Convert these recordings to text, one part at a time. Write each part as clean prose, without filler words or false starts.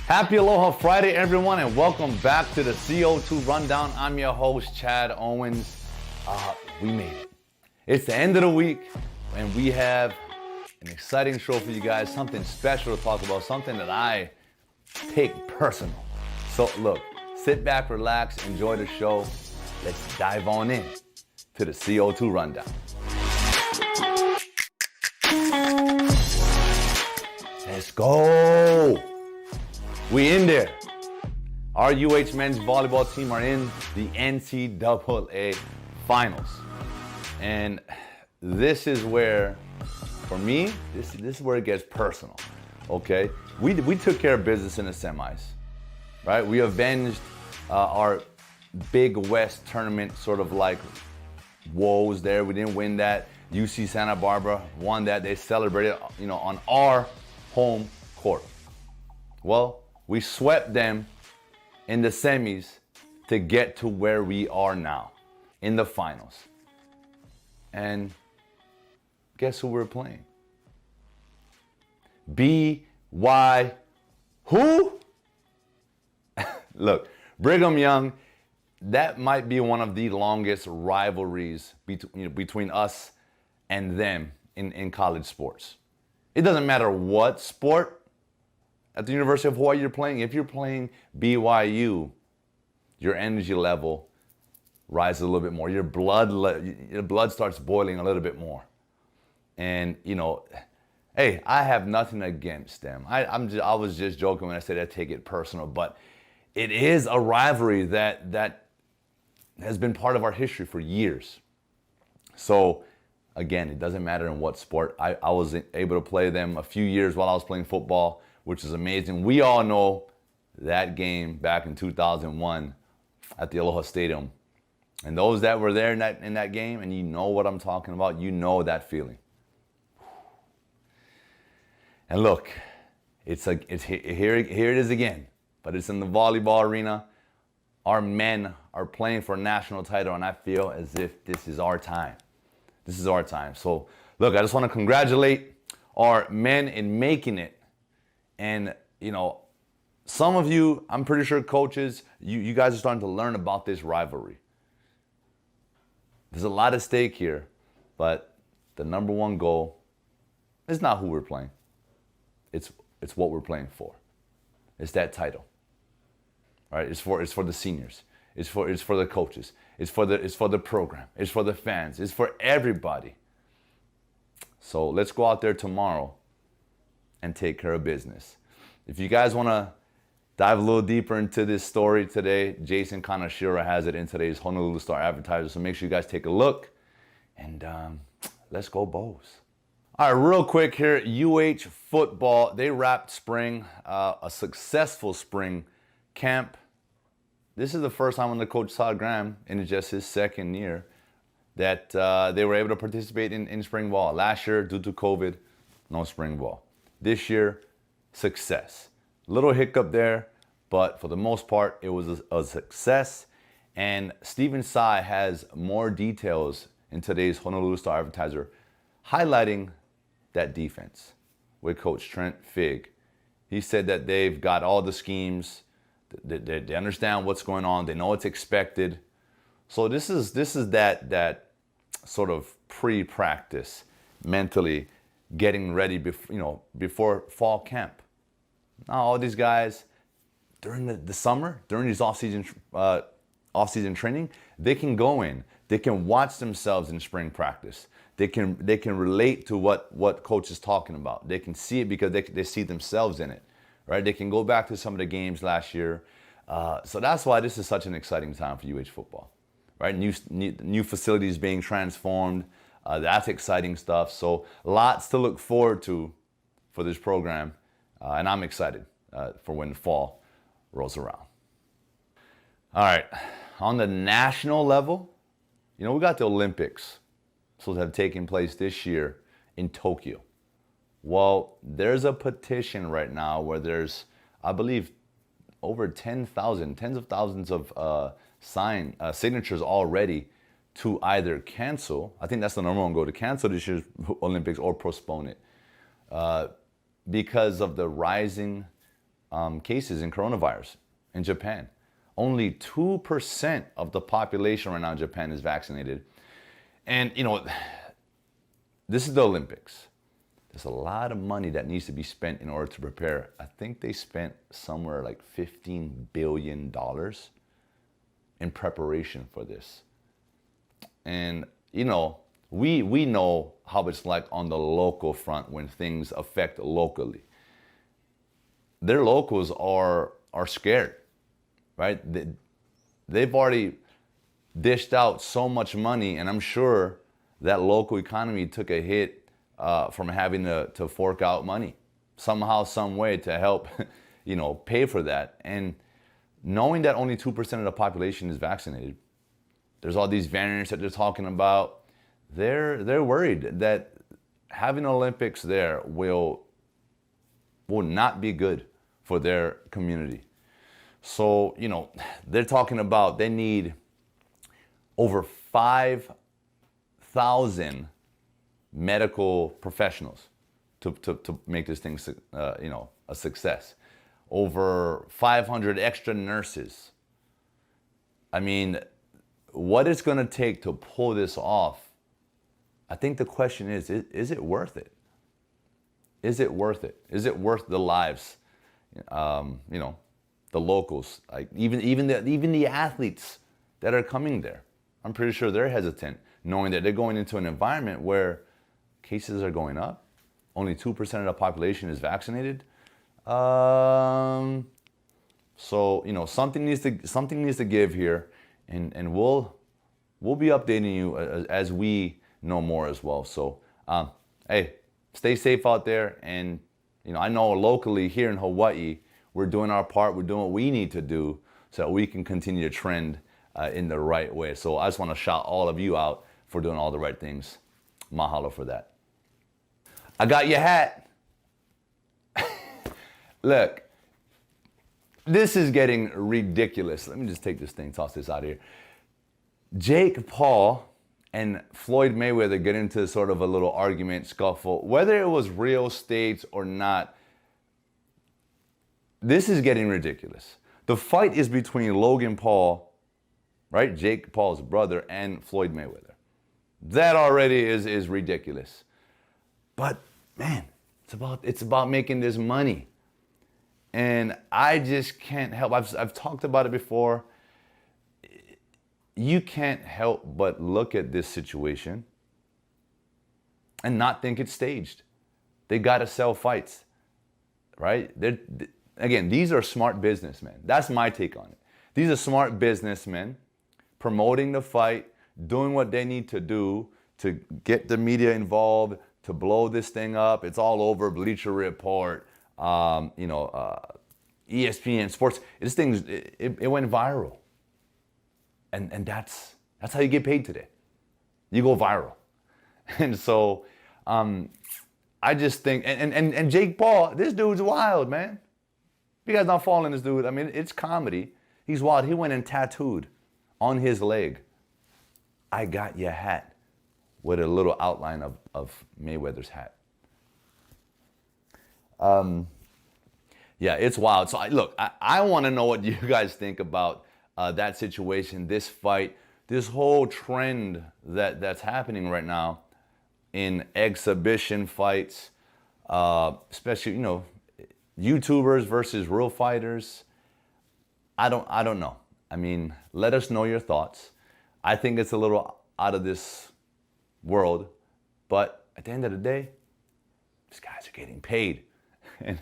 Happy Aloha Friday, everyone, and welcome back to the CO2 Rundown. I'm your host, Chad Owens. We made it. It's the end of the week, and we have an exciting show for you guys, something special to talk about, something that I take personal. So look, sit back, relax, enjoy the show. Let's dive on in to the CO2 Rundown. Let's go. We in there. Our UH men's volleyball team are in the NCAA finals. And this is where, for me, this is where it gets personal, okay? We took care of business in the semis, right? We avenged our Big West tournament sort of like woes there. We didn't win that. UC Santa Barbara won that. They celebrated, on our home court. Well, we swept them in the semis to get to where we are now, in the finals. And guess who we're playing? BY who? Look, Brigham Young, that might be one of the longest rivalries between us and them in college sports. It doesn't matter what sport at the University of Hawaii you're playing. If you're playing BYU, your energy level rises a little bit more. Your blood starts boiling a little bit more. And, hey, I have nothing against them. I was just joking when I said I take it personal, but it is a rivalry that has been part of our history for years. So, again, it doesn't matter in what sport. I was able to play them a few years while I was playing football, which is amazing. We all know that game back in 2001 at the Aloha Stadium. And those that were there in that game, and you know what I'm talking about, you know that feeling. And look, here it is again, but it's in the volleyball arena. Our men are playing for a national title, and I feel as if this is our time. This is our time. So, look, I just want to congratulate our men in making it. And, some of you, I'm pretty sure coaches, you guys are starting to learn about this rivalry. There's a lot at stake here, but the number one goal is not who we're playing. It's what we're playing for. It's that title. All right? It's for the seniors. It's for the coaches. It's for the program. It's for the fans. It's for everybody. So let's go out there tomorrow and take care of business. If you guys want to dive a little deeper into this story today, Jason Kanashiro has it in today's Honolulu Star-Advertiser. So make sure you guys take a look, and let's go Bows. All right, real quick here, UH football, they wrapped spring, a successful spring camp. This is the first time under Coach Todd Graham, in just his second year, that they were able to participate in spring ball. Last year, due to COVID, no spring ball. This year, success. Little hiccup there, but for the most part, it was a success. And Stephen Tsai has more details in today's Honolulu Star-Advertiser, highlighting that defense with Coach Trent Figg. He said that they've got all the schemes, they understand what's going on, they know what's expected. So this is that sort of pre-practice, mentally getting ready before fall camp. Now all these guys during the summer, during these off-season training, they can go in, they can watch themselves in spring practice. They can relate to what coach is talking about. They can see it because they see themselves in it, right? They can go back to some of the games last year. So that's why this is such an exciting time for UH football, right? New facilities being transformed. That's exciting stuff. So lots to look forward to for this program. And I'm excited for when the fall rolls around. All right, on the national level, we got the Olympics supposed to have taken place this year in Tokyo. Well, there's a petition right now where there's, I believe, over 10,000, tens of thousands of signatures already to either cancel, I think that's the number one goal, to cancel this year's Olympics or postpone it because of the rising cases in coronavirus in Japan. Only 2% of the population right now in Japan is vaccinated. And, you know, this is the Olympics. There's a lot of money that needs to be spent in order to prepare. I think they spent somewhere like $15 billion in preparation for this. And, you know, we know how it's like on the local front when things affect locally. Their locals are scared, right? They've already dished out so much money, and I'm sure that local economy took a hit from having to fork out money somehow, some way to help, you know, pay for that. And knowing that only 2% of the population is vaccinated, there's all these variants that they're talking about. They're worried that having Olympics there will not be good for their community. So, you know, they're talking about they need over 5,000 medical professionals to make this thing, you know, a success. Over 500 extra nurses. I mean, what it's going to take to pull this off, I think the question is it worth it? Is it worth it? Is it worth the lives? You know, the locals, like even the athletes that are coming there. I'm pretty sure they're hesitant, knowing that they're going into an environment where cases are going up. Only 2% of the population is vaccinated. So, you know, something needs to give here, and we'll be updating you as we know more as well. So, hey, stay safe out there, and you know, I know locally here in Hawaii, we're doing our part. We're doing what we need to do so that we can continue to trend in the right way. So I just want to shout all of you out for doing all the right things. Mahalo for that. I got your hat. Look, this is getting ridiculous. Let me just take this thing, toss this out of here. Jake Paul and Floyd Mayweather get into sort of a little argument, scuffle. Whether it was real stakes or not, this is getting ridiculous. The fight is between Logan Paul, right, Jake Paul's brother, and Floyd Mayweather. That already is ridiculous. But man, it's about making this money. And I just can't help. I've talked about it before. You can't help but look at this situation and not think it's staged. They got to sell fights, right? Again, these are smart businessmen. That's my take on it. These are smart businessmen promoting the fight, doing what they need to do to get the media involved, to blow this thing up. It's all over Bleacher Report, ESPN Sports. This thing, it went viral. And that's how you get paid today. You go viral. And so I just think, and Jake Paul, this dude's wild, man. You guys not following this dude. I mean, it's comedy. He's wild. He went and tattooed on his leg, "I got your hat," with a little outline of Mayweather's hat. Yeah, it's wild. So I want to know what you guys think about that situation, this fight, this whole trend that's happening right now in exhibition fights, especially, you know, YouTubers versus real fighters. I don't know. I mean, let us know your thoughts. I think it's a little out of this world, but at the end of the day, these guys are getting paid. And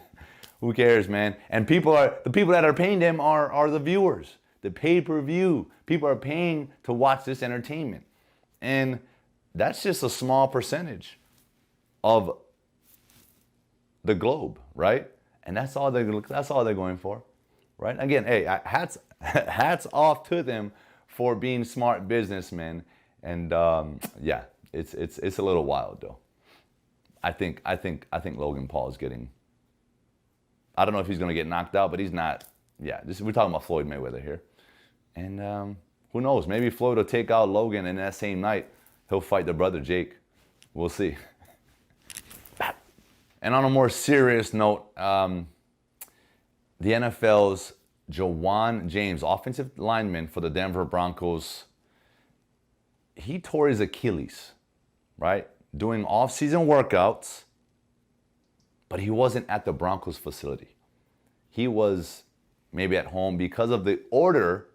who cares, man? And the people that are paying them are the viewers. The pay-per-view. People are paying to watch this entertainment. And that's just a small percentage of the globe, right? And that's all they're going for, right? Again, hey, hats off to them for being smart businessmen. And yeah, it's a little wild though. I think Logan Paul is getting, I don't know if he's going to get knocked out, but he's not. Yeah, we're talking about Floyd Mayweather here. And who knows? Maybe Floyd will take out Logan, and that same night, he'll fight the brother Jake. We'll see. And on a more serious note, the NFL's Jawan James, offensive lineman for the Denver Broncos, he tore his Achilles, right? Doing off-season workouts, but he wasn't at the Broncos facility. He was maybe at home because of the order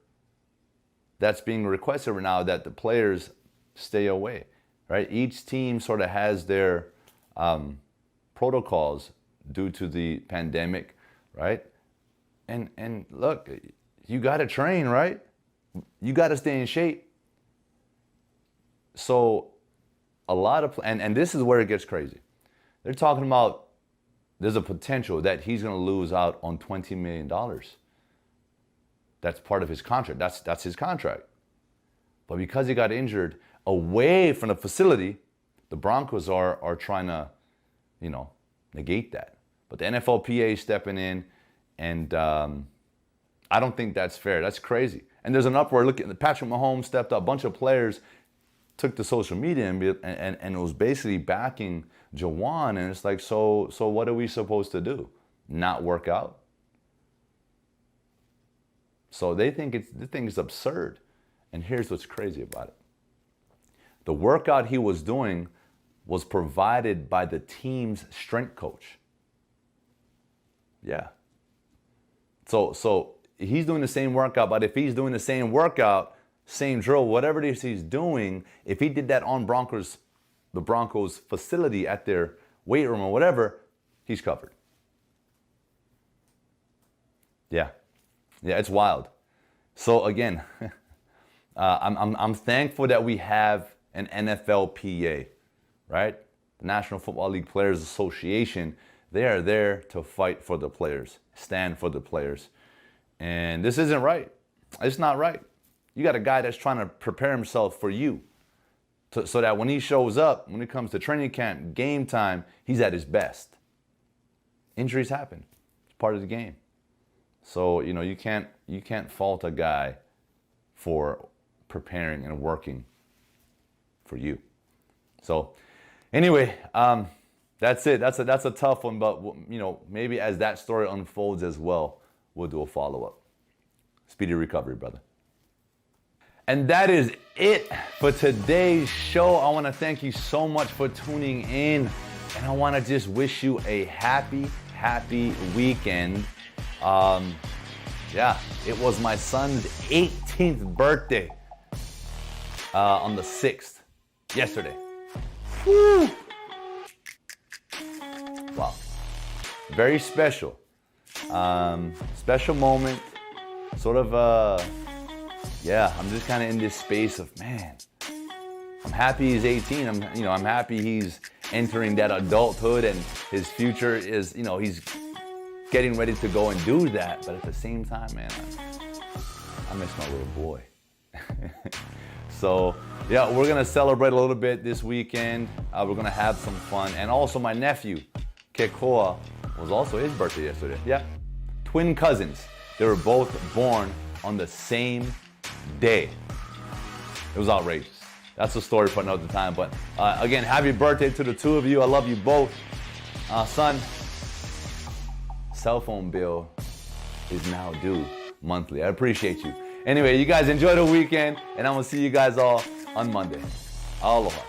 that's being requested right now that the players stay away, right? Each team sort of has their protocols due to the pandemic, right? And look, you got to train, right? You got to stay in shape. So a lot of, and this is where it gets crazy. They're talking about there's a potential that he's going to lose out on $20 million. That's part of his contract. That's his contract. But because he got injured away from the facility, the Broncos are trying to, negate that. But the NFLPA is stepping in, and I don't think that's fair. That's crazy. And there's an uproar. Look at Patrick Mahomes stepped up. A bunch of players took to social media and was basically backing Jawan. And it's like, so what are we supposed to do? Not work out? So they think it's absurd. And here's what's crazy about it. The workout he was doing was provided by the team's strength coach. Yeah. So he's doing the same workout, but if he's doing the same workout, same drill, whatever it is he's doing, if he did that on the Broncos facility at their weight room or whatever, he's covered. Yeah, it's wild. So again, I'm thankful that we have an NFLPA, right? The National Football League Players Association. They are there to fight for the players, stand for the players. And this isn't right. It's not right. You got a guy that's trying to prepare himself for you so that when he shows up, when it comes to training camp, game time, he's at his best. Injuries happen. It's part of the game. So, you can't fault a guy for preparing and working for you. So, anyway, that's it. That's a tough one, but maybe as that story unfolds as well, we'll do a follow-up. Speedy recovery, brother. And that is it for today's show. I want to thank you so much for tuning in, and I want to just wish you a happy weekend. It was my son's 18th birthday on the 6th, yesterday. Woo! Wow. Very special. Special moment. Sort of, I'm just kind of in this space of, man, I'm happy he's 18. I'm happy he's entering that adulthood and his future is, he's getting ready to go and do that. But at the same time, man, I miss my little boy. So, we're going to celebrate a little bit this weekend. We're going to have some fun. And also my nephew, Kekoa, was also his birthday yesterday. Yeah, twin cousins. They were both born on the same day. It was outrageous. That's a story for another time. But again, happy birthday to the two of you. I love you both. Son, cell phone bill is now due monthly. I appreciate you. Anyway, you guys enjoy the weekend, and I'm going to see you guys all on Monday. Aloha.